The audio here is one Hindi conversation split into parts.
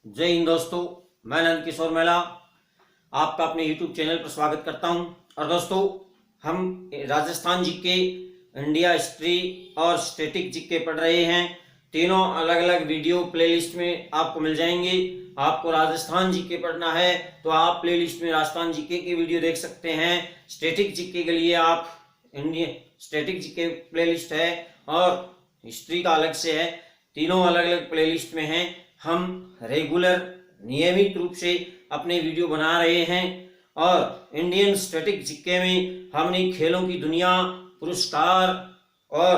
जय हिंद दोस्तों, मैं नंद किशोर मेला आपका अपने YouTube चैनल पर स्वागत करता हूं। और दोस्तों, हम राजस्थान जीके, इंडिया हिस्ट्री और स्टैटिक जीके पढ़ रहे हैं। तीनों अलग अलग वीडियो प्लेलिस्ट में आपको मिल जाएंगे। आपको राजस्थान जीके पढ़ना है तो आप प्लेलिस्ट में राजस्थान जीके की वीडियो देख सकते हैं। स्टैटिक जीके के लिए आप इंडिया स्टैटिक जीके प्लेलिस्ट है और हिस्ट्री का अलग से है। तीनों अलग अलग प्लेलिस्ट में हैं। हम रेगुलर नियमित रूप से अपने वीडियो बना रहे हैं और इंडियन स्टैटिक जीके में हमने खेलों की दुनिया, पुरस्कार और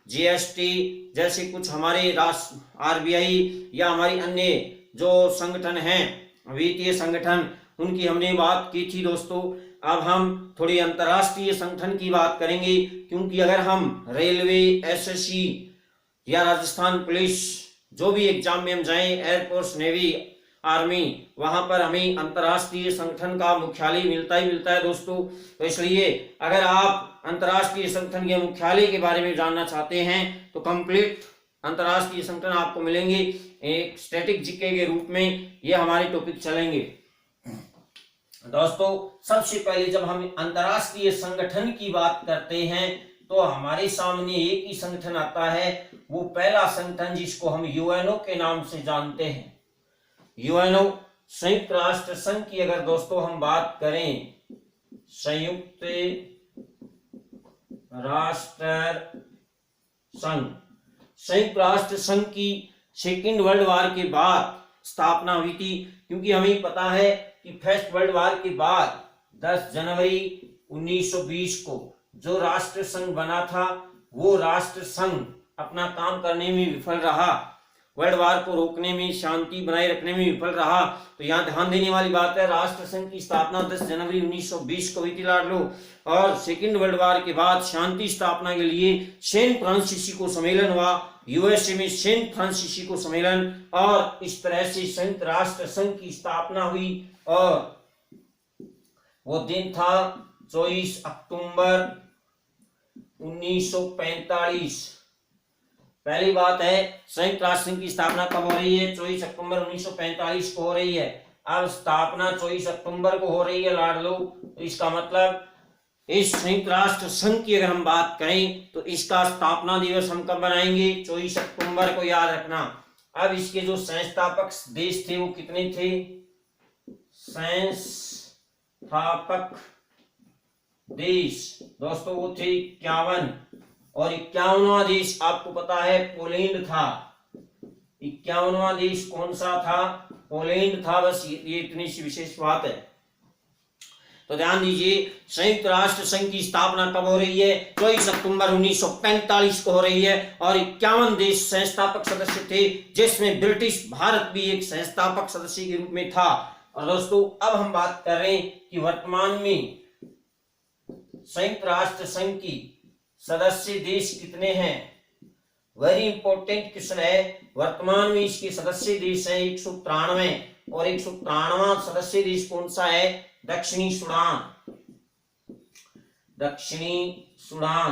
जीएसटी जैसे कुछ हमारे आरबीआई या हमारी अन्य जो संगठन हैं, वित्तीय संगठन, उनकी हमने बात की थी। दोस्तों, अब हम थोड़ी अंतर्राष्ट्रीय संगठन की बात करेंगे, क्योंकि अगर हम रेलवे, एसएससी या राजस्थान पुलिस जो भी एग्जाम में हम जाएं, एयरफोर्स, नेवी, आर्मी, वहां पर हमें अंतर्राष्ट्रीय संगठन का मुख्यालय मिलता ही मिलता है दोस्तों। तो इसलिए अगर आप अंतर्राष्ट्रीय संगठन के मुख्यालय के बारे में जानना चाहते हैं तो कंप्लीट अंतर्राष्ट्रीय संगठन आपको मिलेंगे एक स्टैटिक जीके के रूप में। ये हमारे टॉपिक चलेंगे। दोस्तों, सबसे पहले जब हम अंतर्राष्ट्रीय संगठन की बात करते हैं तो हमारे सामने एक ही संगठन आता है। वो पहला संगठन जिसको हम यूएनओ के नाम से जानते हैं। यूएनओ, संयुक्त राष्ट्र संघ की अगर दोस्तों हम बात करें, संयुक्त राष्ट्र संघ, संयुक्त राष्ट्र संघ की सेकेंड वर्ल्ड वार के बाद स्थापना हुई थी। क्योंकि हमें पता है कि फर्स्ट वर्ल्ड वार के बाद 10 जनवरी 1920 को जो राष्ट्र संघ बना था, वो राष्ट्र संघ अपना काम करने में विफल रहा, वर्ल्ड वार को रोकने में, शांति बनाए रखने में विफल रहा। तो यहाँ ध्यान देने वाली बात है, राष्ट्र संघ की स्थापना 10 जनवरी 1920 को हुई थी लाडलो। और सेकेंड वर्ल्ड वार के बाद शांति स्थापना के लिए सैन फ्रांसिस्को सम्मेलन हुआ, यूएसए में सैन फ्रांसिस्को सम्मेलन, और इस तरह से संयुक्त राष्ट्र संघ की स्थापना हुई। और वो दिन था 24 अक्टूबर 1945। पहली बात है, संयुक्त राष्ट्र संघ की स्थापना कब हो रही है? 24 अक्टूबर 1945 को हो रही है। अब स्थापना 24 अक्टूबर को हो रही है लाडलो। तो इसका मतलब इस संयुक्त राष्ट्र संघ की अगर हम बात करें तो इसका स्थापना दिवस हम कब बनाएंगे? 24 अक्टूबर को, याद रखना। अब इसके जो संस्थापक देश थे वो कितने थे? संस्थापक देश दोस्तों वो थे 51। और 51वां देश आपको पता है पोलैंड था। 51वां देश कौन सा था? पोलैंड था। बस ये इतनी सी विशेष बात है। तो ध्यान दीजिए, संयुक्त राष्ट्र संघ की स्थापना कब हो रही है? 24 अक्टूबर 1945 को हो रही है। और 51 देश संस्थापक सदस्य थे, जिसमें ब्रिटिश भारत भी एक संस्थापक सदस्य के रूप में था। और दोस्तों, अब हम बात कर रहे हैं कि वर्तमान में संयुक्त राष्ट्र संघ की सदस्य देश कितने हैं? वेरी इंपॉर्टेंट क्वेश्चन है। वर्तमान में इसके सदस्य देश हैं 193, और 193वां सदस्य देश कौन सा है? दक्षिणी सूडान। दक्षिणी सूडान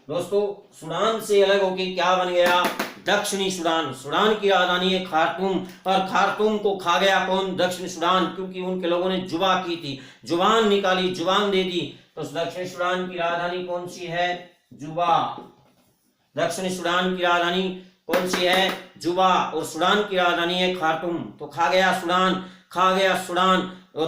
दोस्तों, सूडान से अलग होके क्या बन गया? दक्षिणी सूडान। सूडान की राजधानी है खार्तूम, और खार्तूम को खा गया कौन? दक्षिण सूडान, क्योंकि उनके लोगों ने जुबा की थी, जुबान निकाली, जुबान दे दी। तो दक्षिण सूडान की राजधानी कौन सी है? जुबा। दक्षिण सूडान की राजधानी कौन सी है? जुबा। और सूडान की राजधानी है खार्तूम। तो खा गया सूडान, खा गया सूडान। और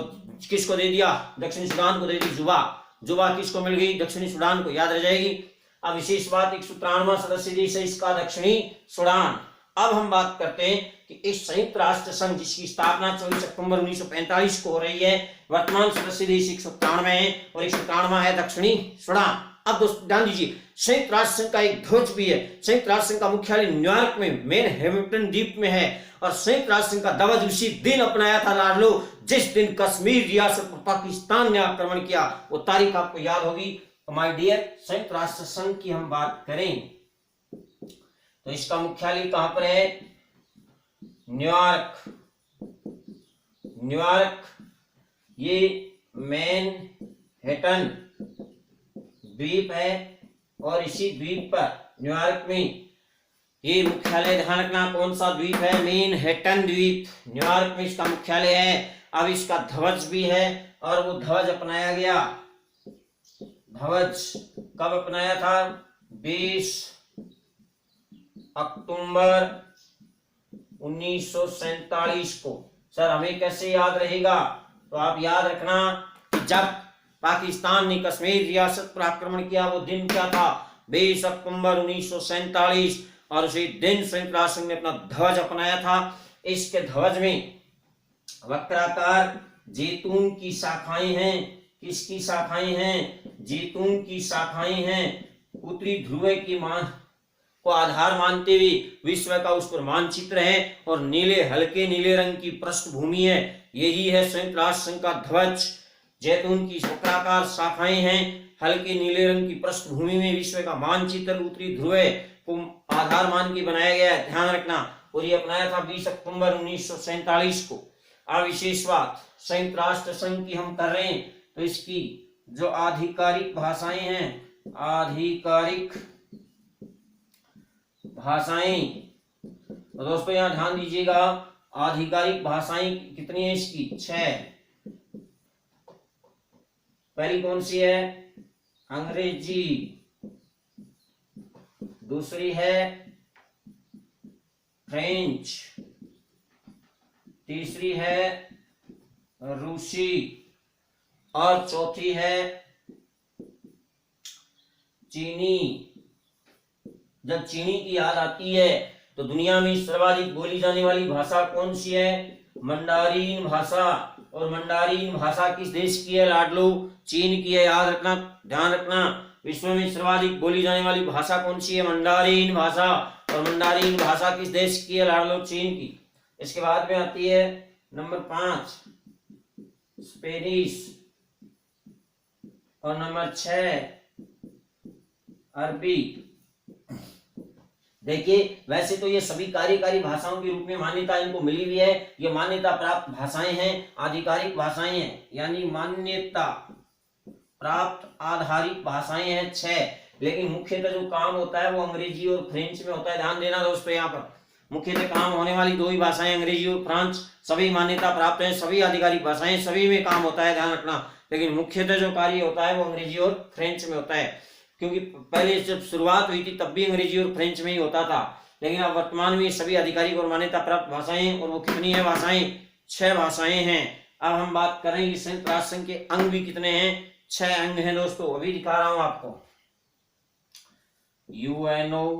किसको दे दिया? दक्षिण सूडान को दे दी जुबा। जुबा किसको मिल गई? दक्षिणी सूडान को, याद रह जाएगी। अब विशेष बात, 193वां सदस्य देश है इसका दक्षिणी सूडान। अब हम बात करते हैं कि इस संयुक्त राष्ट्र संघ जिसकी स्थापना 24 अक्टूबर 1945 को हो रही है, वर्तमान सदस्य देश 193 है, और 193वां है दक्षिणी सूडान। अब दोस्तों ध्यान दीजिए, संयुक्त राष्ट्र संघ का एक ध्वज भी है। संयुक्त राष्ट्र संघ का मुख्यालय न्यूयॉर्क में मैनहट्टन द्वीप में है। और संयुक्त राष्ट्र संघ का ध्वज उसी दिन अपनाया था लाडलो जिस दिन कश्मीर रियासत पर पाकिस्तान ने आक्रमण किया। वो तारीख आपको याद होगी। तो माय डियर, संयुक्त राष्ट्र संघ की हम बात करें तो इसका मुख्यालय कहां पर है? न्यूयॉर्क। न्यूयॉर्क, ये मैनहट्टन द्वीप है, और इसी द्वीप पर न्यूयॉर्क में ये मुख्यालय ध्यान रखना कौन सा द्वीप है, मैनहट्टन द्वीप, न्यूयॉर्क में इसका मुख्यालय है। अब इसका ध्वज भी है और वो ध्वज अपनाया गया, ध्वज कब अपनाया था, 20 अक्टूबर 1947 को। सर हमें कैसे याद रहेगा, तो आप याद रखना कि जब पाकिस्तान ने कश्मीर रियासत पर आक्रमण किया वो दिन क्या था, 20 अक्टूबर 1947, और उसी दिन संयुक्त राष्ट्र संघ ने अपना ध्वज अपनाया था। इसके ध्वज में वक्राकार जैतून की शाखाएं हैं, किसकी शाखाएं हैं, जैतून की शाखाएं हैं। उत्तरी ध्रुव की मान को आधार मानते हुए विश्व का उस पर मानचित्र है और नीले हल्के नीले रंग की पृष्ठभूमि है। यही है संयुक्त राष्ट्र संघ का ध्वज। जैतून की वक्राकार शाखाएं हैं, हल्के नीले रंग की पृष्ठभूमि में विश्व का मानचित्र उत्तरी ध्रुव को आधार मान के बनाया गया है, ध्यान रखना। और ये अपनाया था 20 अक्टूबर 1947 को। अब विशेष बात संयुक्त राष्ट्र संघ की हम कर रहे हैं, तो इसकी जो आधिकारिक भाषाएं हैं, आधिकारिक भाषाएं, तो दोस्तों यहां ध्यान दीजिएगा, आधिकारिक भाषाएं कितनी है इसकी, 6। पहली कौन सी है, अंग्रेजी, दूसरी है फ्रेंच, तीसरी है रूसी, और चौथी है चीनी। जब चीनी की याद आती है तो दुनिया में सर्वाधिक बोली जाने वाली भाषा कौन सी है, मंडारीन भाषा। और मंडारीन भाषा किस देश की है लाडलो, चीन की है, याद रखना, ध्यान रखना। विश्व में सर्वाधिक बोली जाने वाली भाषा कौन सी है, मंडारीन भाषा। और मंडारीन भाषा किस देश की है लाडलो, चीन की। इसके बाद में आती है नंबर 5 स्पेनिश, और नंबर 6 अरबी। देखिए वैसे तो ये सभी कार्यकारी भाषाओं के रूप में मान्यता इनको मिली हुई है, ये मान्यता प्राप्त भाषाएं हैं, आधिकारिक भाषाएं हैं, यानी मान्यता प्राप्त आधारित भाषाएं हैं 6। लेकिन मुख्यतः जो काम होता है वो अंग्रेजी और फ्रेंच में होता है, ध्यान देना दोस्तों। यहाँ पर मुख्यतः काम होने वाली 2 ही भाषाएं अंग्रेजी और फ्रांच, सभी मान्यता प्राप्त है, सभी आधिकारिक भाषाएं, सभी में काम होता है, ध्यान रखना। लेकिन मुख्यतः जो कार्य होता है वो अंग्रेजी और फ्रेंच में होता है, क्योंकि पहले जब शुरुआत हुई थी तब भी अंग्रेजी और फ्रेंच में ही होता था। लेकिन अब वर्तमान में सभी आधिकारिक और मान्यता प्राप्त भाषाएं, और वो कितनी है भाषाएं, 6 भाषाएं हैं। अब हम बात कर रहे हैं कि संयुक्त राष्ट्र संघ के अंग भी कितने हैं, 6 अंग हैं दोस्तों, अभी दिखा रहा हूं आपको। यूएनओ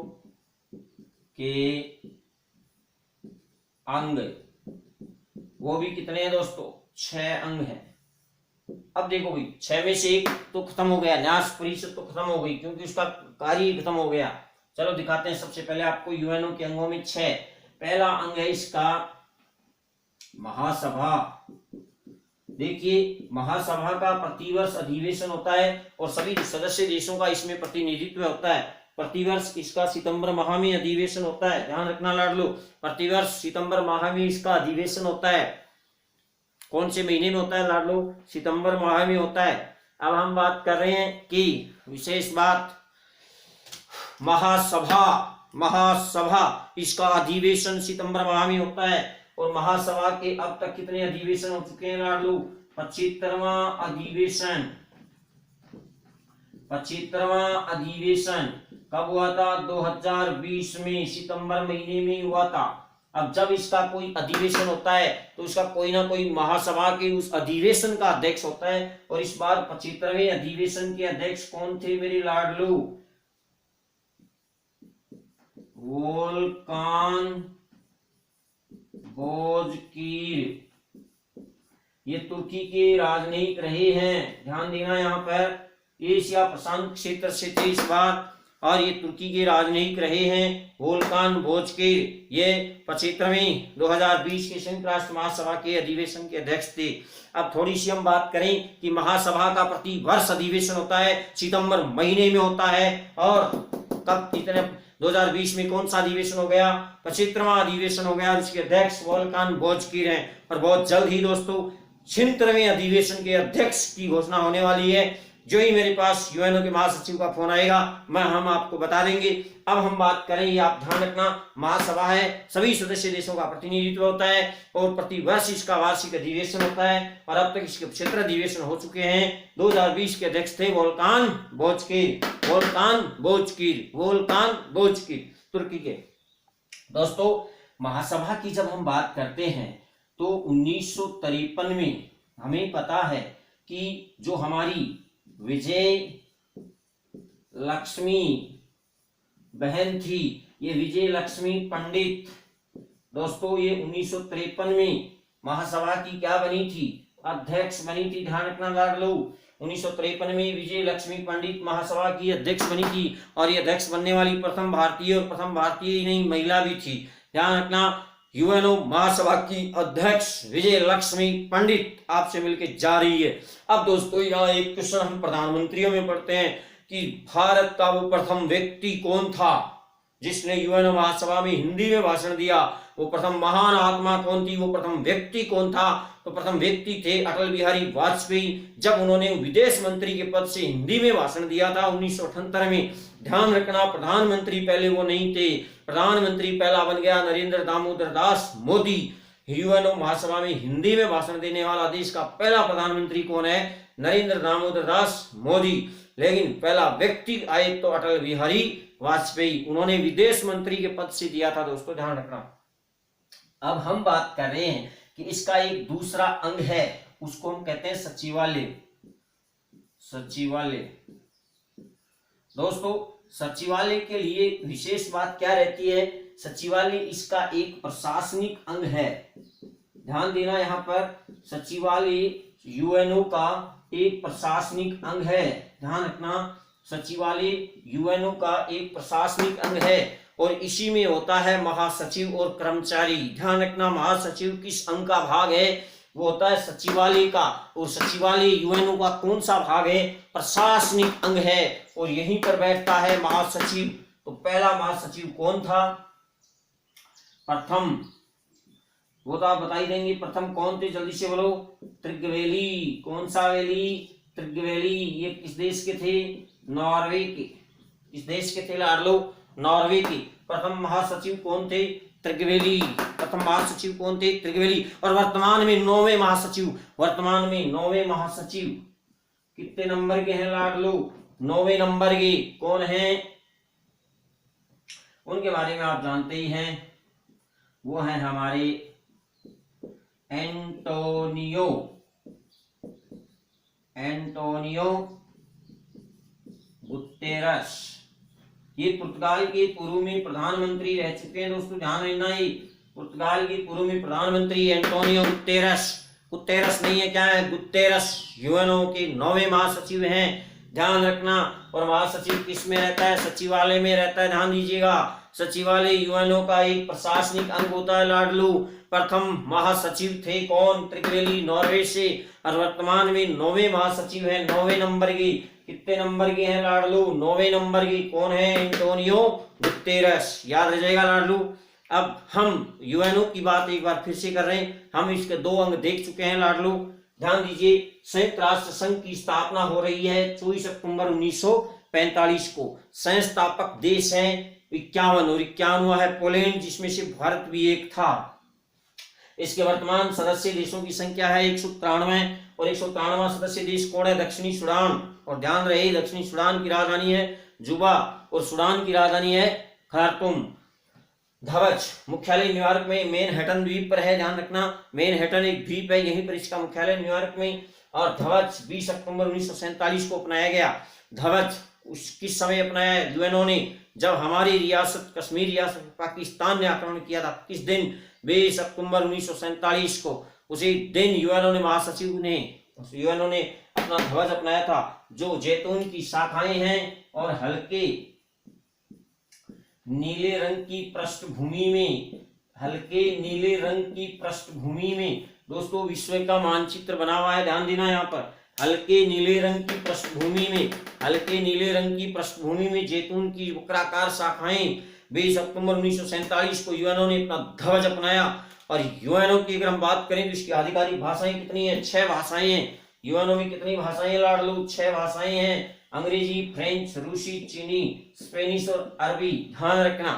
के अंग वो भी कितने हैं दोस्तों, 6 अंग हैं। अब देखो भाई 6 में से 1 तो खत्म हो गया, न्यास परिषद तो खत्म हो गई क्योंकि उसका कार्य खत्म हो गया। चलो दिखाते हैं सबसे पहले आपको यूएनओ के अंगों में 6। पहला अंग है इसका महासभा। देखिए महासभा का प्रतिवर्ष अधिवेशन होता है और सभी सदस्य देशों का इसमें प्रतिनिधित्व होता है। प्रतिवर्ष इसका सितंबर माह में अधिवेशन होता है, ध्यान रखना लाडलो, प्रतिवर्ष सितंबर माह में इसका अधिवेशन होता है। कौन से महीने में होता है लाडलो, सितंबर माह में होता है। अब हम बात कर रहे हैं कि विशेष बात महासभा, महासभा इसका अधिवेशन सितंबर माह में होता है। और महासभा के अब तक कितने अधिवेशन हो चुके हैं लाडलो, 75वां अधिवेशन। 75वां अधिवेशन कब हुआ था, 2020 में सितंबर महीने में हुआ था। अब जब इसका कोई अधिवेशन होता है तो उसका कोई ना कोई महासभा के उस अधिवेशन का अध्यक्ष होता है। और इस बार 75वें अधिवेशन के अध्यक्ष कौन थे मेरे लाडलू, वोल्कान बोजकीर। ये तुर्की के राजनयिक रहे हैं, ध्यान देना यहाँ पर, एशिया प्रशांत क्षेत्र से थे इस बार, और ये तुर्की के राजनयिक रहे हैं वोल्कान बोजकीर। ये 75वें 2020 के संयुक्त राष्ट्र महासभा के अधिवेशन के अध्यक्ष थे। अब थोड़ी सी हम बात करें कि महासभा का प्रति वर्ष अधिवेशन होता है, सितंबर महीने में होता है। और कब इतने 2020 में कौन सा अधिवेशन हो गया, 75वां अधिवेशन हो गया, उसके अध्यक्ष वोल्कान बोजकीर हैं। और बहुत जल्द ही दोस्तों 76वें अधिवेशन के अध्यक्ष की घोषणा होने वाली है, जो ही मेरे पास यूएनओ के महासचिव का फोन आएगा हम आपको बता देंगे। अब हम बात करें, ये आप ध्यान रखना, महासभा है, सभी सदस्य देशों का प्रतिनिधित्व होता है और प्रतिवर्ष इसका वार्षिक अधिवेशन होता है और अब तक इसके 75 अधिवेशन हो चुके हैं। 2020 के अध्यक्ष थे वोल्कान बोचकीर तुर्की के। दोस्तों, महासभा की जब हम बात करते हैं तो 1953 में हमें पता है कि जो हमारी विजय लक्ष्मी बहन थी, ये विजय लक्ष्मी पंडित, दोस्तों ये 1953 में महासभा की क्या बनी थी, अध्यक्ष बनी थी। ध्यान रखना लाडलो, 1953 में विजय लक्ष्मी पंडित महासभा की अध्यक्ष बनी थी और ये अध्यक्ष बनने वाली प्रथम भारतीय और प्रथम भारतीय ही नहीं महिला भी थी। ध्यान रखना, यूएनओ महासभा की अध्यक्ष विजय लक्ष्मी पंडित आपसे मिलकर जा रही है। अब दोस्तों, यहाँ एक क्वेश्चन हम प्रधानमंत्रियों में पढ़ते हैं कि भारत का वो प्रथम व्यक्ति कौन था जिसने यूएनओ महासभा में हिंदी में भाषण दिया। वो प्रथम महान आत्मा कौन थी, वो प्रथम व्यक्ति कौन था? तो प्रथम व्यक्ति थे अटल बिहारी वाजपेयी, जब उन्होंने विदेश मंत्री के पद से हिंदी में भाषण दिया था 1978 में। ध्यान रखना, प्रधानमंत्री पहले वो नहीं थे, प्रधानमंत्री पहला बन गया नरेंद्र दामोदर दास मोदी। यूएनओ महासभा में हिंदी में भाषण देने वाला देश का पहला प्रधानमंत्री कौन है? नरेंद्र दामोदर दास मोदी। लेकिन पहला व्यक्ति आए तो अटल बिहारी वाजपेयी, उन्होंने विदेश मंत्री के पद से दिया था। दोस्तों ध्यान रखना। अब हम बात कर रहे हैं कि इसका एक दूसरा अंग है, उसको हम कहते हैं सचिवालय। दोस्तों, सचिवालय के लिए विशेष बात क्या रहती है? सचिवालय इसका एक प्रशासनिक अंग है। ध्यान देना, यहाँ पर सचिवालय यूएनओ का एक प्रशासनिक अंग है। ध्यान रखना, सचिवालय यूएनओ का एक प्रशासनिक अंग है और इसी में होता है महासचिव और कर्मचारी। ध्यान रखना, महासचिव किस अंग का भाग है? वो होता है सचिवालय का। और सचिवालय यूएनओ का कौन सा भाग है? प्रशासनिक अंग है और यहीं पर बैठता है महासचिव। तो पहला महासचिव कौन था? प्रथम, वो तो आप बता ही देंगे, प्रथम कौन थे? जल्दी से बोलो। त्रिगवेली। कौन सा वेली? त्रिगवेली। ये किस देश के थे? नॉर्वे के। किस देश के थे लाडलो? नॉर्वे के। प्रथम महासचिव कौन थे? त्रिगवेली। प्रथम महासचिव कौन थे? त्रिगवेली। और वर्तमान में 9वें महासचिव कितने नंबर के हैं लाडलो? 9वें नंबर के। कौन हैं? उनके बारे में आप जानते ही हैं, वो हैं हमारे एंटोनियो गुतेरस। ये पुर्तगाल के पूर्व में प्रधानमंत्री रह चुके हैं। दोस्तों ध्यान रखना, ये पुर्तगाल के पूर्व में प्रधानमंत्री एंटोनियो गुतेरस नहीं है, क्या है? गुतेरस यूएनओ के 9वें महासचिव हैं। ध्यान रखना। और महासचिव किस में रहता है? सचिवालय में रहता है। ध्यान दीजिएगा, सचिवालय यूएनओ का एक प्रशासनिक अंग होता है लाडलू। प्रथम महासचिव थे कौन? त्रिगवेली, नॉर्वे से। और वर्तमान में 9वें महासचिव हैं, 9वें नंबर की। कितने नंबर के हैं लाडलू? 9वें नंबर की। कौन है? Antonio Guterres. याद रह जाएगा लाडलू। अब हम यूएनओ की बात एक बार फिर से कर रहे हैं। हम इसके 2 अंग देख चुके हैं लाडलू। ध्यान दीजिए, संयुक्त राष्ट्र संघ की स्थापना हो रही है 24 अक्टूबर 1945 को। संस्थापक देश हैं 51 और 51वां है पोलैंड, जिसमें से भारत भी एक था। इसके वर्तमान सदस्य देशों की संख्या है 193 और 193वां सदस्य देश कौन है? दक्षिणी सूडान। और ध्यान रहे, दक्षिणी सूडान की राजधानी है जुबा और सूडान की राजधानी है खार्तूम। ध्वज मुख्यालय न्यूयॉर्क में मैनहट्टन द्वीप पर है। ध्यान रखना, मैनहट्टन एक द्वीप है, यहीं पर इसका मुख्यालय न्यूयॉर्क में। और ध्वज 20 अक्टूबर 1947 को अपनाया गया। ध्वज किस समय अपनाया यूएनओ ने? जब हमारी रियासत कश्मीर रियासत पाकिस्तान ने आक्रमण किया था। किस दिन? 20 अक्टूबर 1947 को। उसी दिन यूएनओ ने अपना ध्वज अपनाया था, जो जैतून की शाखाएं हैं और हल्के नीले रंग की पृष्ठभूमि में दोस्तों विश्व का मानचित्र बना हुआ है। ध्यान देना, यहाँ पर हल्के नीले रंग की पृष्ठभूमि में जैतून की वक्राकार शाखाएं। 20 अक्टूबर 1947 को यूएनओ ने अपना ध्वज अपनाया। और यूएनओ की अगर हम बात करें तो इसकी आधिकारिक भाषाएं कितनी है? 6 भाषाएं हैं यूएनओ में कितनी भाषाएं लाडलू? 6 भाषाएं हैं, अंग्रेजी, फ्रेंच, रूसी, चीनी, स्पेनिश और अरबी। ध्यान रखना,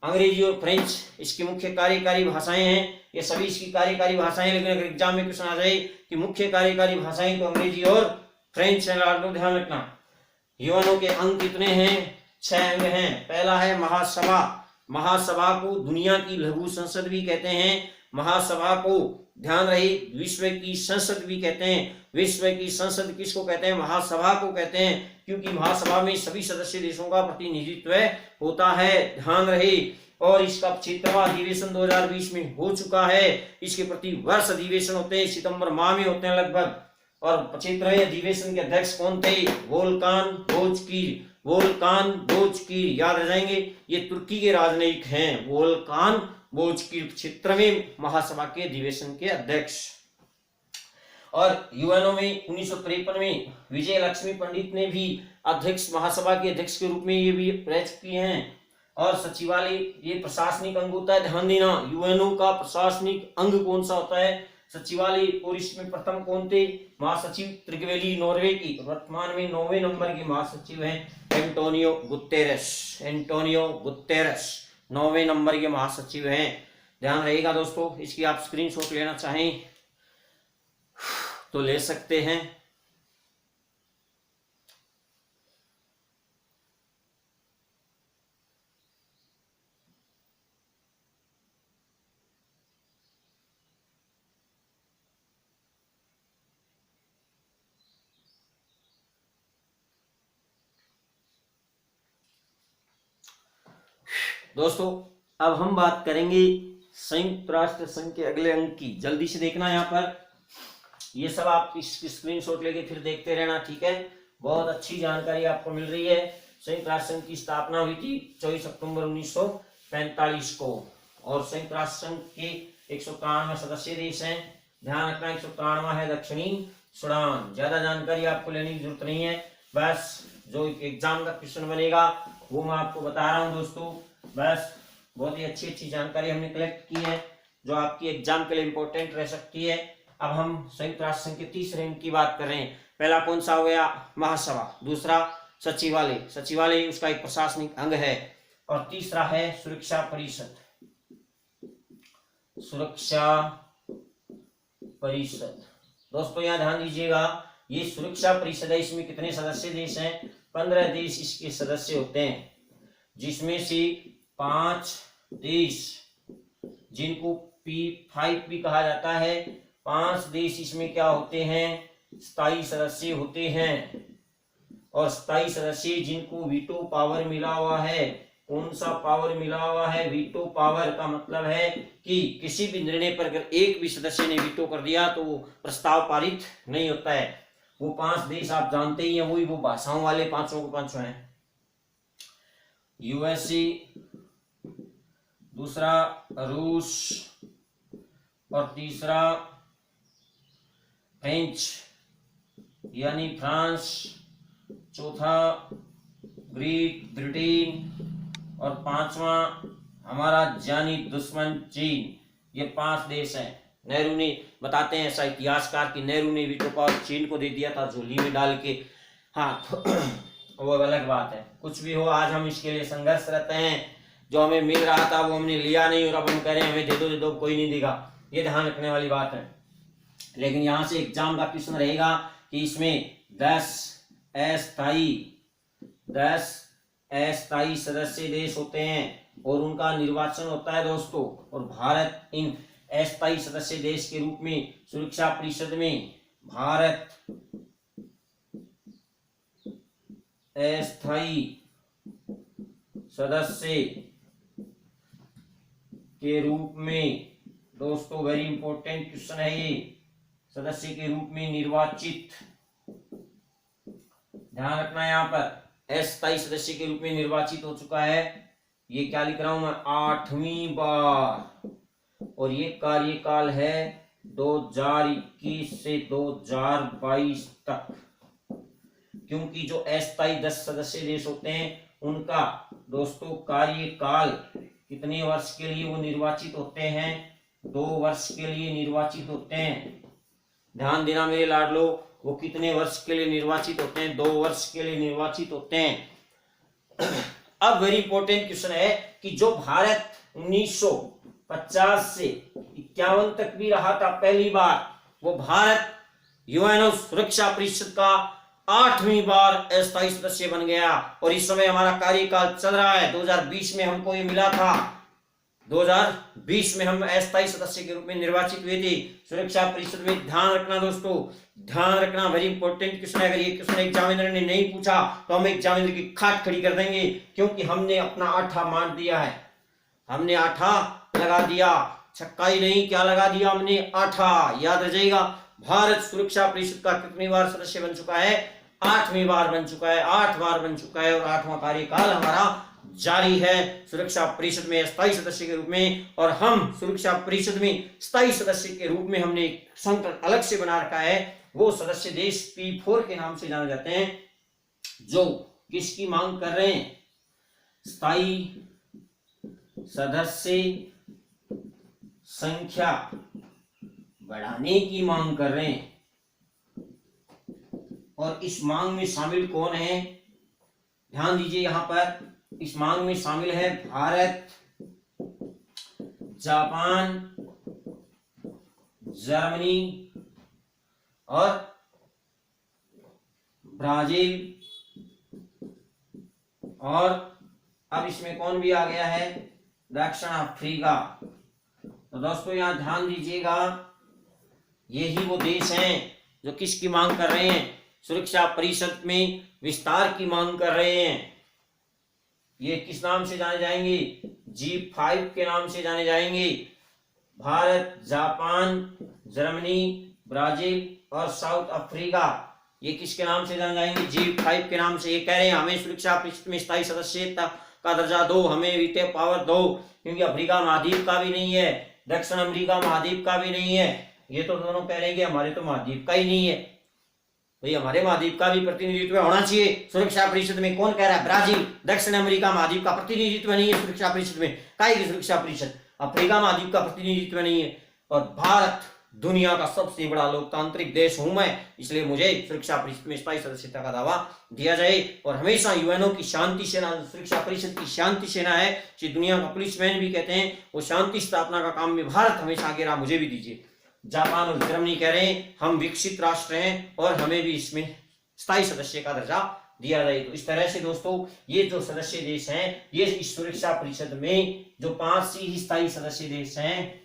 अंग्रेजी और फ्रेंच इसकी मुख्य कार्यकारी भाषाएं हैं, ये सभी इसकी कार्यकारी भाषाएं। लेकिन अगर एग्जाम में क्वेश्चन आ जाए कि मुख्य कार्यकारी भाषाएं, तो अंग्रेजी और फ्रेंच है लाडलू, ध्यान रखना। यूएनओ के अंग कितने हैं? 6 अंग हैं। पहला है महासभा। महासभा को दुनिया की लघु संसद भी कहते हैं। महासभा को ध्यान रहे विश्व की संसद भी कहते हैं। विश्व की संसद किसको कहते हैं? महासभा को कहते हैं, क्योंकि महासभा में सभी सदस्य देशों का प्रतिनिधित्व होता है, ध्यान रहे। और इसका 75वां अधिवेशन 2020 में हो चुका है। इसके प्रति वर्ष अधिवेशन होते हैं, सितंबर माह में होते हैं लगभग। और 75वें अधिवेशन के अध्यक्ष कौन थे? वोल्कान बोजकीर। वोल्कान बोजकीर याद रह जाएंगे, ये तुर्की के राजनयिक हैं। वोल्कान बोजकीर 75वें महासभा के अधिवेशन के अध्यक्ष। और यूएनओ में 1953 में विजय लक्ष्मी पंडित ने भी अध्यक्ष, महासभा के अध्यक्ष के रूप में ये भी रह चुकी हैं। और सचिवालय ये प्रशासनिक अंग होता है, ध्यान देना। यूएनओ का प्रशासनिक अंग कौन सा होता है? सचिवालय। और इसमें प्रथम कौन थे? महासचिव त्रिगवेली, नॉर्वे की। वर्तमान में 9वें नंबर के महासचिव हैं एंटोनियो गुतेरेस। एंटोनियो गुतेरेस 9वें नंबर के महासचिव हैं, ध्यान रहेगा दोस्तों। इसकी आप स्क्रीनशॉट लेना चाहें तो ले सकते हैं। दोस्तों अब हम बात करेंगे संयुक्त राष्ट्र संघ के अगले अंग की। जल्दी से देखना, यहाँ पर ये सब आप इसकी स्क्रीनशॉट लेके फिर देखते रहना, ठीक है। बहुत अच्छी जानकारी आपको मिल रही है। संयुक्त राष्ट्र संघ की स्थापना हुई थी 24 अक्टूबर 1945 को। और संयुक्त राष्ट्र संघ के 193 सदस्य देश हैं, ध्यान रखना। 193वां है दक्षिणी सूडान। ज्यादा जानकारी आपको लेने की जरूरत नहीं है, बस जो एग्जाम का क्वेश्चन बनेगा वो मैं आपको बता रहा हूँ दोस्तों। बस बहुत ही अच्छी जानकारी हमने कलेक्ट की है जो आपकी एग्जाम के लिए इंपॉर्टेंट रह सकती है। अब हम संयुक्त राष्ट्र संघ के तीसरे अंग की बात कर रहे हैं। पहला कौन सा हो गया? महासभा। दूसरा सचिवालय। सचिवालय उसका एक प्रशासनिक अंग है। और तीसरा है सुरक्षा परिषद। सुरक्षा परिषद दोस्तों यहाँ ध्यान दीजिएगा, ये सुरक्षा परिषद है। इसमें कितने सदस्य देश हैं? 15 देश इसके सदस्य होते हैं, जिसमें से 5 देश जिनको P5 भी कहा जाता है, 5 देश इसमें क्या होते हैं? स्थायी सदस्य होते हैं। और स्थायी सदस्य जिनको वीटो पावर मिला हुआ है। कौन सा पावर मिला हुआ है? वीटो पावर का मतलब है कि किसी भी निर्णय पर अगर एक भी सदस्य ने वीटो कर दिया तो वो प्रस्ताव पारित नहीं होता है। वो 5 देश आप जानते ही हैं, वही वो भाषाओं वाले पांचों को पांचों हैं। यूएसए, दूसरा रूस, और तीसरा फ्रेंच यानी फ्रांस, चौथा ग्रेट ब्रिटेन, और 5वां हमारा जानी दुश्मन चीन। ये 5 देश हैं। नेहरू ने, बताते हैं ऐसा इतिहासकार कि नेहरू ने वीटो पावर चीन को दे दिया था झोली में डाल के। हाँ तो वो अलग बात है। कुछ भी हो, आज हम इसके लिए संघर्ष रहते हैं। जो हमें मिल रहा था वो हमने लिया नहीं, और अब हम कह रहे हैं हमें दे दो, कोई नहीं देगा। ये ध्यान रखने वाली बात है। लेकिन यहाँ से एग्जाम का क्वेश्चन रहेगा कि इसमें 10 अस्थायी सदस्य देश होते हैं और उनका निर्वाचन होता है दोस्तों। और भारत इन अस्थायी सदस्य देश के रूप में सुरक्षा परिषद में भारत अस्थायी सदस्य के रूप में, दोस्तों वेरी इंपॉर्टेंट क्वेश्चन है ये, सदस्य के रूप में निर्वाचित, ध्यान रखना। यहाँ पर अस्थायी सदस्य के रूप में निर्वाचित हो चुका है। ये क्या लिख रहा हूं मैं? 8वीं बार। और ये कार्यकाल है 2021 से 2022 तक। क्योंकि जो अस्थायी 10 सदस्य देश होते हैं उनका दोस्तों कार्यकाल कितने वर्ष के लिए वो निर्वाचित होते हैं? 2 वर्ष के लिए निर्वाचित होते हैं। ध्यान देना मेरे लाडलो, वो कितने वर्ष के लिए निर्वाचित होते हैं? 2 वर्ष के लिए निर्वाचित होते हैं। अब वेरी इंपॉर्टेंट क्वेश्चन है कि जो भारत 1950 से 51 तक भी रहा था पहली बार, वो भारत यूएनओ सुरक्षा परिषद का 8वीं बार अस्थायी सदस्य बन गया। और इस समय हमारा कार्यकाल चल रहा है। 2020 में हमको ये मिला था, 2020 में हम अस्थायी सदस्य के रूप में निर्वाचित हुए थे सुरक्षा परिषद में। ध्यान रखना दोस्तों, ध्यान रखना, वेरी इंपॉर्टेंट क्वेश्चन है। अगर ये क्वेश्चन एग्जामिनर ने नहीं पूछा तो हम एग्जामिनर की खाट खड़ी कर देंगे, क्योंकि हमने अपना आठा मार दिया है, हमने आठा लगा दिया, छक्का ही नहीं, क्या लगा दिया हमने? आठा। याद रह जाएगा। भारत सुरक्षा परिषद का कितनी बार सदस्य बन चुका है? 8वीं बार बन चुका है, 8 बार बन चुका है। और 8वां कार्यकाल हमारा जारी है सुरक्षा परिषद में स्थायी सदस्य के रूप में। और हम सुरक्षा परिषद में स्थायी सदस्य के रूप में हमने एक संगठन अलग से बना रखा है। वो सदस्य देश P4 के नाम से जाने जाते हैं, जो किसकी मांग कर रहे हैं? स्थायी सदस्य संख्या बढ़ाने की मांग कर रहे हैं। और इस मांग में शामिल कौन है? ध्यान दीजिए, यहां पर इस मांग में शामिल है भारत, जापान, जर्मनी और ब्राजील। और अब इसमें कौन भी आ गया है? दक्षिण अफ्रीका। तो दोस्तों यहां ध्यान दीजिएगा, यही वो देश हैं जो किसकी मांग कर रहे हैं? सुरक्षा परिषद में विस्तार की मांग कर रहे हैं। ये किस नाम से जाने जाएंगे? G5 के नाम से जाने जाएंगे। भारत, जापान, जर्मनी, ब्राजील और साउथ अफ्रीका, ये किसके नाम से जाने जाएंगे? G5 के नाम से। ये कह रहे हैं हमें सुरक्षा परिषद में स्थायी सदस्यता का दर्जा दो, हमें वीटो पावर दो, क्योंकि अफ्रीका महाद्वीप का भी नहीं है, दक्षिण अमेरिका महाद्वीप का भी नहीं है। ये तो दोनों कह रहे हैं कि हमारे तो महाद्वीप का ही नहीं है। भाई हमारे महाद्वीप का भी प्रतिनिधित्व होना चाहिए सुरक्षा परिषद में। कौन कह रहा है? ब्राजील, दक्षिण अमेरिका महाद्वीप का प्रतिनिधित्व नहीं है सुरक्षा परिषद में। काहे की सुरक्षा परिषद? अफ्रीका महाद्वीप का प्रतिनिधित्व नहीं है। और भारत दुनिया का सबसे बड़ा लोकतांत्रिक देश हूं मैं, इसलिए मुझे सुरक्षा परिषद में स्थायी सदस्यता का दावा दिया जाए। और हमेशा यूएनओ की शांति सेना, सुरक्षा परिषद की शांति सेना है, जिसे दुनिया का पुलिसमैन भी कहते हैं, वो शांति स्थापना का काम में भारत हमेशा आगे रहा। मुझे भी दीजिए। जापान और जर्मनी कह रहे हैं हम विकसित राष्ट्र हैं और हमें भी इसमें स्थायी सदस्य का दर्जा दिया जाए। तो इस तरह से दोस्तों ये जो सदस्य देश हैं, ये इस सुरक्षा परिषद में जो 5 ही स्थायी सदस्य देश हैं,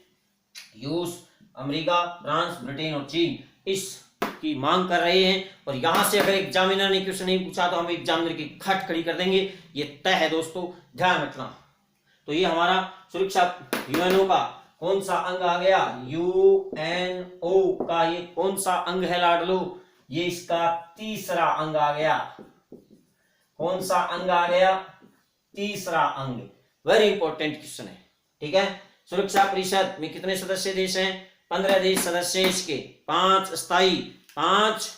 रूस, अमेरिका, फ्रांस, ब्रिटेन और चीन, इसकी मांग कर रहे हैं। और यहां से अगर एग्जामिनर ने क्वेश्चन नहीं पूछा तो हम एग्जामिनर की खट खड़ी कर देंगे, ये तय है दोस्तों, ध्यान रखना। तो ये हमारा सुरक्षा यूएनओ का कौन सा अंग आ गया? यूएनओ का ये कौन सा अंग है लाडलो? ये इसका तीसरा अंग आ गया। कौन सा अंग आ गया? तीसरा अंग। वेरी इंपॉर्टेंट क्वेश्चन है, ठीक है। सुरक्षा परिषद में कितने सदस्य देश हैं? 15 देश सदस्य इसके, 5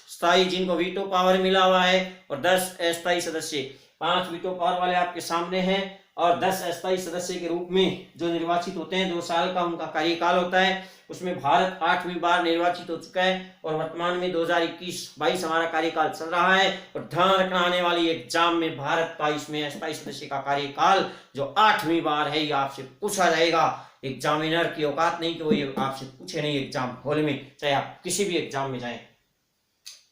स्थायी जिनको वीटो पावर मिला हुआ है और 10 अस्थायी सदस्य। 5 वीटो पावर वाले आपके सामने हैं और 10 अस्थायी सदस्य के रूप में जो निर्वाचित होते हैं, 2 साल का उनका कार्यकाल होता है। उसमें भारत 8वीं बार निर्वाचित हो चुका है और वर्तमान में 2021-22 हमारा कार्यकाल चल रहा है। और ध्यान रखना, आने वाली एग्जाम में भारत का इसमें अस्थायी सदस्य का कार्यकाल जो 8वीं बार है, ये आपसे पूछा जाएगा। एग्जामिनर की औकात नहीं कि वो ये आपसे पूछे नहीं एग्जाम हॉल में, चाहे आप किसी भी एग्जाम में जाएं।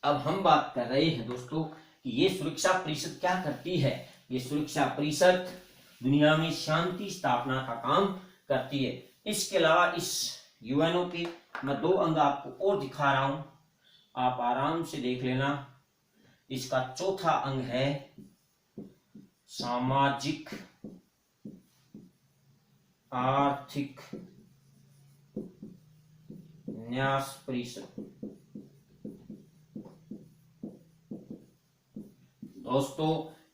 अब हम बात कर रहे हैं दोस्तों कि ये सुरक्षा परिषद क्या करती है। ये सुरक्षा परिषद दुनिया में शांति स्थापना का काम करती है। इसके अलावा इस यूएनओ के मैं 2 अंग आपको और दिखा रहा हूं, आप आराम से देख लेना। इसका चौथा अंग है सामाजिक आर्थिक न्यास परिषद। दोस्तों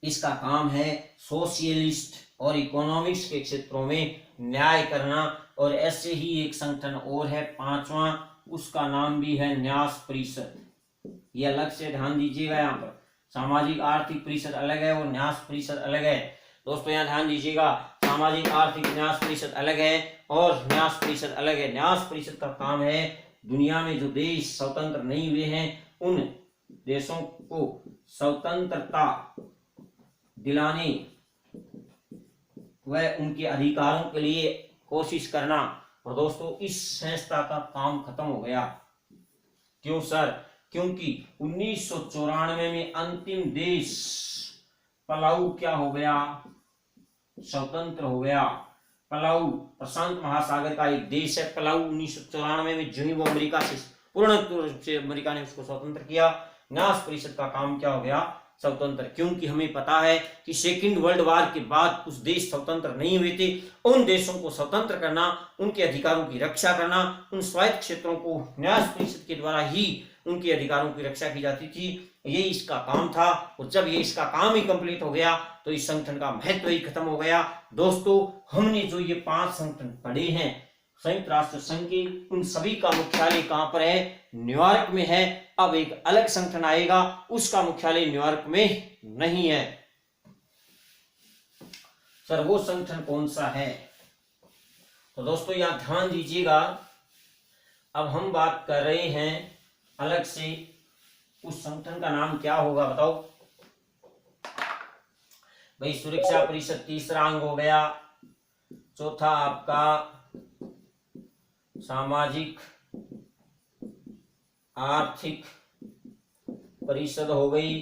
इसका काम है सोशलिस्ट और इकोनॉमिक्स के क्षेत्रों में न्याय करना। और ऐसे ही एक संगठन और है 5वां, उसका नाम भी है न्यास परिषद। ये अलग से ध्यान दीजिएगा, यहाँ पर सामाजिक आर्थिक परिषद अलग है और न्यास परिषद अलग है। दोस्तों यहाँ ध्यान दीजिएगा, सामाजिक आर्थिक न्यास परिषद अलग है और न्यास परिषद अलग है। न्यास परिषद का काम है दुनिया में जो देश स्वतंत्र नहीं हुए हैं उन देशों को स्वतंत्रता दिलाने व उनके अधिकारों के लिए कोशिश करना। और दोस्तों इस संस्था का काम खत्म हो गया। क्यों सर? क्योंकि 1994 में अंतिम देश पलाऊ क्या हो गया? स्वतंत्र हो गया। पलाऊ प्रशांत महासागर का एक देश है। पलाऊ 1994 में जो ही वो अमेरिका से पूर्ण रूप से अमेरिका ने उसको स्वतंत्र किया, न्यास परिषद का काम क्या हो गया? स्वतंत्र। क्योंकि हमें पता है कि सेकंड वर्ल्ड वार के बाद कुछ देश स्वतंत्र नहीं हुए थे। उन देशों को स्वतंत्र करना, उनके अधिकारों की रक्षा करना, उन स्वायत्त क्षेत्रों को न्यास परिषद के द्वारा ही उनके अधिकारों की रक्षा की जाती थी। ये इसका काम था। और जब ये इसका काम ही कंप्लीट हो गया तो इस संगठन का महत्व ही खत्म हो गया। दोस्तों हमने जो ये 5 संगठन पढ़े हैं संयुक्त राष्ट्र संघ के, उन सभी का मुख्यालय कहां पर है? न्यूयॉर्क में है। अब एक अलग संगठन आएगा, उसका मुख्यालय न्यूयॉर्क में नहीं है। सर वो संगठन कौन सा है? तो दोस्तों यहां ध्यान दीजिएगा। अब हम बात कर रहे हैं अलग से, उस संगठन का नाम क्या होगा बताओ भाई? सुरक्षा परिषद तीसरा अंग हो गया। चौथा आपका सामाजिक आर्थिक परिषद हो गई।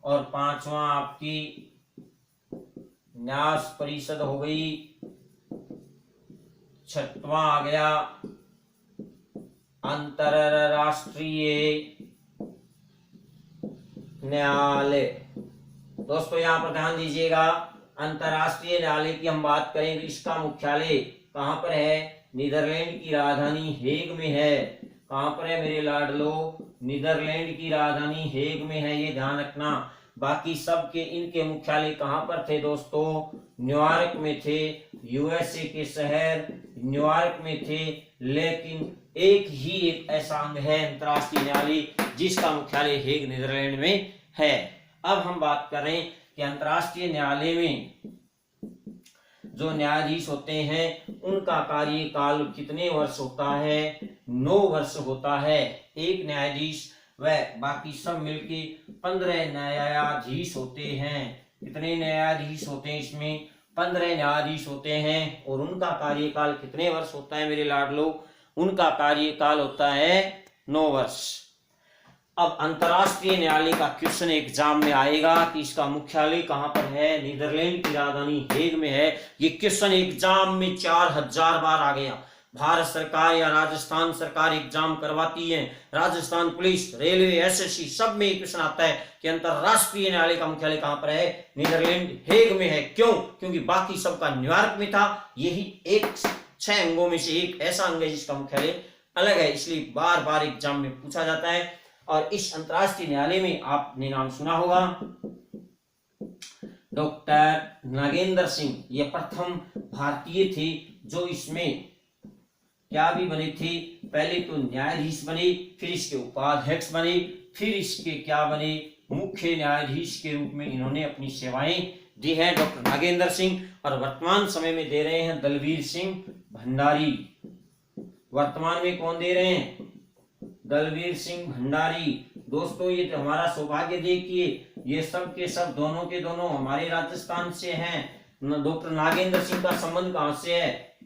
और 5वां आपकी न्यास परिषद हो गई। 6वां आ गया अंतरराष्ट्रीय न्यायालय। दोस्तों यहां पर ध्यान दीजिएगा, अंतरराष्ट्रीय न्यायालय की हम बात करें तो इसका मुख्यालय कहां पर है? नीदरलैंड की राजधानी हेग में है। कहां पर है मेरे लाडलो? नीदरलैंड की राजधानी हेग में है, ये ध्यान रखना। बाकी सब के इनके मुख्यालय कहां पर थे दोस्तों? न्यूयॉर्क में थे। यूएसए के शहर न्यूयॉर्क में थे। लेकिन एक ऐसा अंग है अंतरराष्ट्रीय न्यायालय जिसका मुख्यालय हेग नीदरलैंड में है। अब हम बात कर रहे हैं कि अंतरराष्ट्रीय न्यायालय में जो न्यायाधीश होते हैं उनका कार्यकाल कितने वर्ष होता है? 9 वर्ष होता है एक न्यायाधीश, व बाकी सब मिलके 15 न्यायाधीश होते हैं। कितने न्यायाधीश होते हैं इसमें? 15 न्यायाधीश होते हैं। और उनका कार्यकाल कितने वर्ष होता है मेरे लाडलो? उनका कार्यकाल होता है 9 वर्ष। अब अंतरराष्ट्रीय न्यायालय का क्वेश्चन एग्जाम में आएगा कि इसका मुख्यालय कहां पर है? नीदरलैंड की राजधानी हेग में है। ये क्वेश्चन एग्जाम में 4000 बार आ गया। भारत सरकार या राजस्थान सरकार एग्जाम करवाती है, राजस्थान पुलिस, रेलवे, एसएससी सब में एक क्वेश्चन आता है कि अंतरराष्ट्रीय न्यायालय का मुख्यालय कहां पर है? नीदरलैंड हेग में है। क्यों? क्योंकि बाकी सबका न्यूयॉर्क में था। यही एक 6 अंगों में से एक ऐसा अंग है जिसका मुख्यालय अलग है, इसलिए बार बार एग्जाम में पूछा जाता है। और इस अंतरराष्ट्रीय न्यायालय में आपने नाम सुना होगा डॉक्टर नागेंद्र सिंह। ये प्रथम भारतीय थे जो इसमें क्या भी बने थे? पहले तो न्यायाधीश बने, फिर इसके उपाध्यक्ष बने, फिर इसके क्या बने? मुख्य न्यायाधीश के रूप में इन्होंने अपनी सेवाएं दी है डॉक्टर नागेंद्र सिंह। और वर्तमान समय में दे रहे हैं दलवीर सिंह भंडारी। वर्तमान में कौन दे रहे हैं? दलवीर सिंह भंडारी। दोस्तों ये तो हमारा सौभाग्य देखिए, ये सब के सब दोनों के दोनों हमारे राजस्थान से हैं। डॉक्टर नागेंद्र सिंह का संबंध कहां से है?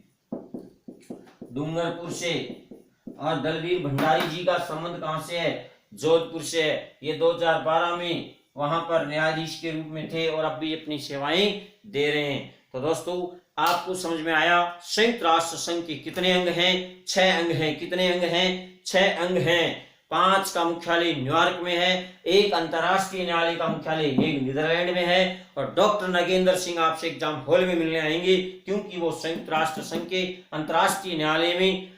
डूंगरपुर से। और दलवीर भंडारी जी का संबंध कहां से है? जोधपुर से है। ये 2012 में वहां पर न्यायाधीश के रूप में थे और अब भी अपनी सेवाएं दे रहे हैं। तो दोस्तों आपको समझ में आया संयुक्त राष्ट्र संघ के कितने अंग हैं? 6 अंग हैं। कितने अंग हैं? 6 अंग हैं। 5 का मुख्यालय न्यूयॉर्क में है, एक अंतरराष्ट्रीय न्यायालय का मुख्यालय हेग नीदरलैंड में है। और डॉक्टर नागेंद्र सिंह आपसे एग्जाम हॉल में मिलने आएंगे क्योंकि वो संयुक्त राष्ट्र संघ के अंतरराष्ट्रीय न्यायालय में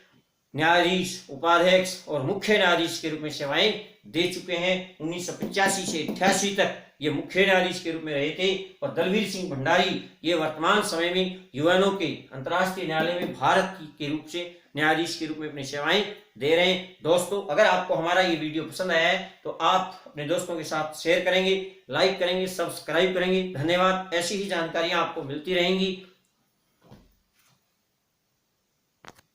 न्यायाधीश, उपाध्यक्ष और मुख्य न्यायाधीश के रूप में सेवाएं दे चुके हैं। 1985 से 88 तक ये मुख्य न्यायाधीश के रूप में रहे थे। और दलवीर सिंह भंडारी ये वर्तमान समय में यूएनओ के अंतरराष्ट्रीय न्यायालय में भारत के रूप से न्यायाधीश के रूप में अपनी सेवाएं दे रहे हैं। दोस्तों अगर आपको हमारा ये वीडियो पसंद आया है तो आप अपने दोस्तों के साथ शेयर करेंगे, लाइक करेंगे, सब्सक्राइब करेंगे। धन्यवाद। ऐसी ही जानकारियां आपको मिलती रहेंगी।